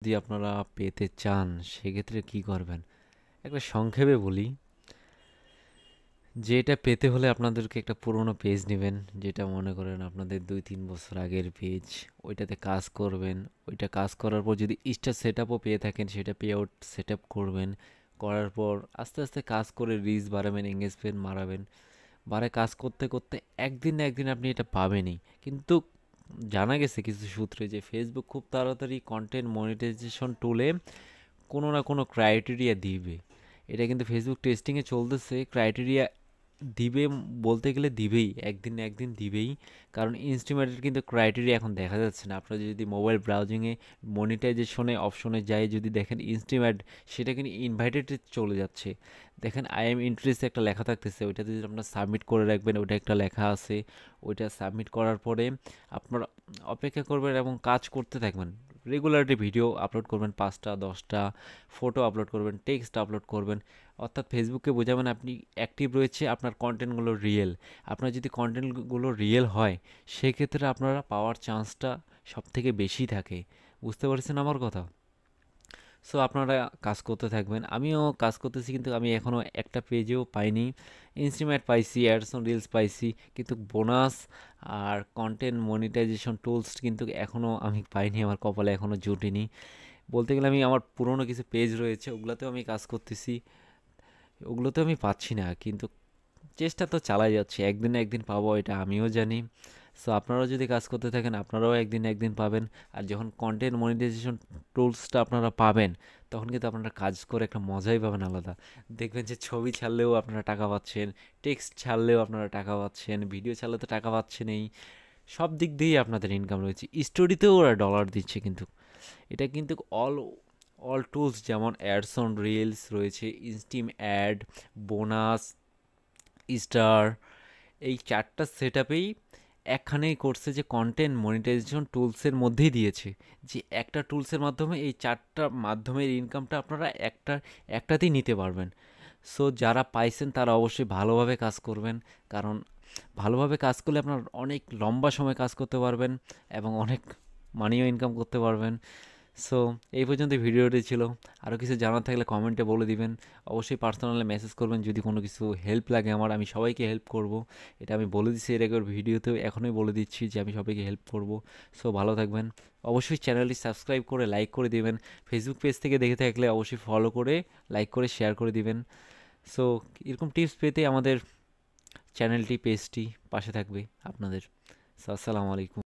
যদি আপনারা পেতে চান সেক্ষেত্রে কি করবেন? একটা সংক্ষেপে বলি যে এটা পেতে হলে আপনাদেরকে একটা পুরোনো পেজ নেবেন, যেটা মনে করেন আপনাদের 2-3 বছর আগের পেজ। ওইটাতে কাজ করবেন। ওইটা কাজ করার পর যদি স্টার সেট আপও পেয়ে থাকেন সেটা পে আউট সেট আপ করবেন। করার পর আস্তে আস্তে কাজ করে রিচ বাড়াবেন, এঙ্গেজমেন্ট বাড়াবেন। কাজ করতে করতে একদিন না একদিন আপনি এটা পাবেনই। কিন্তু জানা গেছে কিছু সূত্রে যে ফেসবুক খুব তাড়াতাড়ি কন্টেন্ট মনিটাইজেশন টুলে কোনো না কোনো ক্রাইটেরিয়া দিবে। এটা কিন্তু ফেসবুক টেস্টিংয়ে চলতেছে। ক্রাইটেরিয়া দিবে বলতে গেলে দিবেই, একদিন না একদিন দিবেই। কারণ ইনস্টিমেটের কিন্তু ক্রাইটেরিয়া এখন দেখা যাচ্ছে না। আপনারা যদি মোবাইল ব্রাউজিংয়ে মনিটাইজেশনে অপশনে যাই যদি দেখেন ইনস্টিমেট, সেটা কিন্তু ইনভাইটেডে চলে যাচ্ছে। দেখেন আই এম ইন্টারেস্ট একটা লেখা থাকতেছে, ওইটাতে যদি আপনার সাবমিট করে রাখবেন, ওইটা একটা লেখা আছে। ওইটা সাবমিট করার পরে আপনারা অপেক্ষা করবেন এবং কাজ করতে থাকবেন। রেগুলারলি ভিডিও আপলোড করবেন, 5টা 10টা ফটো আপলোড করবেন, টেক্সট আপলোড করবেন। অর্থাৎ ফেসবুককে বোঝাবেন আপনি অ্যাক্টিভ রয়েছে, আপনার কন্টেন্টগুলো রিয়েল। আপনার যদি কন্টেন্টগুলো রিয়েল হয় সেক্ষেত্রে আপনারা পাওয়ার চান্সটা সব থেকে বেশি থাকে। বুঝতে পারছেন আমার কথা? সো আপনারা কাজ করতে থাকবেন। আমিও কাজ করতেছি, কিন্তু আমি এখনও একটা পেজেও পাইনি। ইনস্টিমেট পাইছি, অ্যাডসন রিলস পাইছি, কিন্তু বোনাস আর কন্টেন্ট মনিটাইজেশন টুলস কিন্তু এখনও আমি পাইনি। আমার কপালে এখনও জুটেনি। বলতে গেলে আমি আমার পুরনো কিছু পেজ রয়েছে, ওগুলাতেও আমি কাজ করতেছি, ওগুলোতে আমি পাচ্ছি না। কিন্তু চেষ্টা তো চালাই যাচ্ছে, একদিন না একদিন পাবো, এটা আমিও জানি। সো আপনারাও যদি কাজ করতে থাকেন আপনারাও একদিন না একদিন পাবেন। আর যখন কন্টেন্ট মনিটাইজেশন টুলসটা আপনারা পাবেন তখন কিন্তু আপনারা কাজ করে একটা মজাই পাবেন আলাদা। দেখবেন যে ছবি ছাড়লেও আপনারা টাকা পাচ্ছেন, টেক্সট ছাড়লেও আপনারা টাকা পাচ্ছেন, ভিডিও ছাড়লে তো টাকা পাচ্ছেনই। সব দিক দিয়েই আপনাদের ইনকাম রয়েছে। স্টোরিতেও ওরা ডলার দিচ্ছে কিন্তু। এটা কিন্তু অল অল টুলস, যেমন অ্যাডস অন রিলস রয়েছে, ইনস্টিম অ্যাড, বোনাস, স্টার, এই 4টা সেট আপেই একখানেই করছে যে কন্টেন্ট মনিটাইজেশন টুলসের মধ্যেই দিয়েছে যে একটা টুলসের মাধ্যমে এই 4টা মাধ্যমের ইনকামটা আপনারা একটাতেই নিতে পারবেন। সো যারা পাইছেন তারা অবশ্যই ভালোভাবে কাজ করবেন। কারণ ভালোভাবে কাজ করলে আপনার অনেক লম্বা সময় কাজ করতে পারবেন এবং অনেক মানিও ইনকাম করতে পারবেন। সো এই পর্যন্ত ভিডিওটি ছিল। আরও কিছু জানার থাকলে কমেন্টে বলে দিবেন। অবশ্যই পার্সোনালে মেসেজ করবেন যদি কোনো কিছু হেল্প লাগে আমার। আমি সবাইকে হেল্প করব, এটা আমি বলে দিচ্ছি এর আগের ভিডিওতেও, এখনই বলে দিচ্ছি যে আমি সবাইকে হেল্প করব। সো ভালো থাকবেন। অবশ্যই চ্যানেলটি সাবস্ক্রাইব করে লাইক করে দিবেন। ফেসবুক পেজ থেকে দেখে থাকলে অবশ্যই ফলো করে লাইক করে শেয়ার করে দিবেন। সো এরকম টিপস পেতে আমাদের চ্যানেলটি পেজটি পাশে থাকবে আপনাদের। সো আসসালামু আলাইকুম।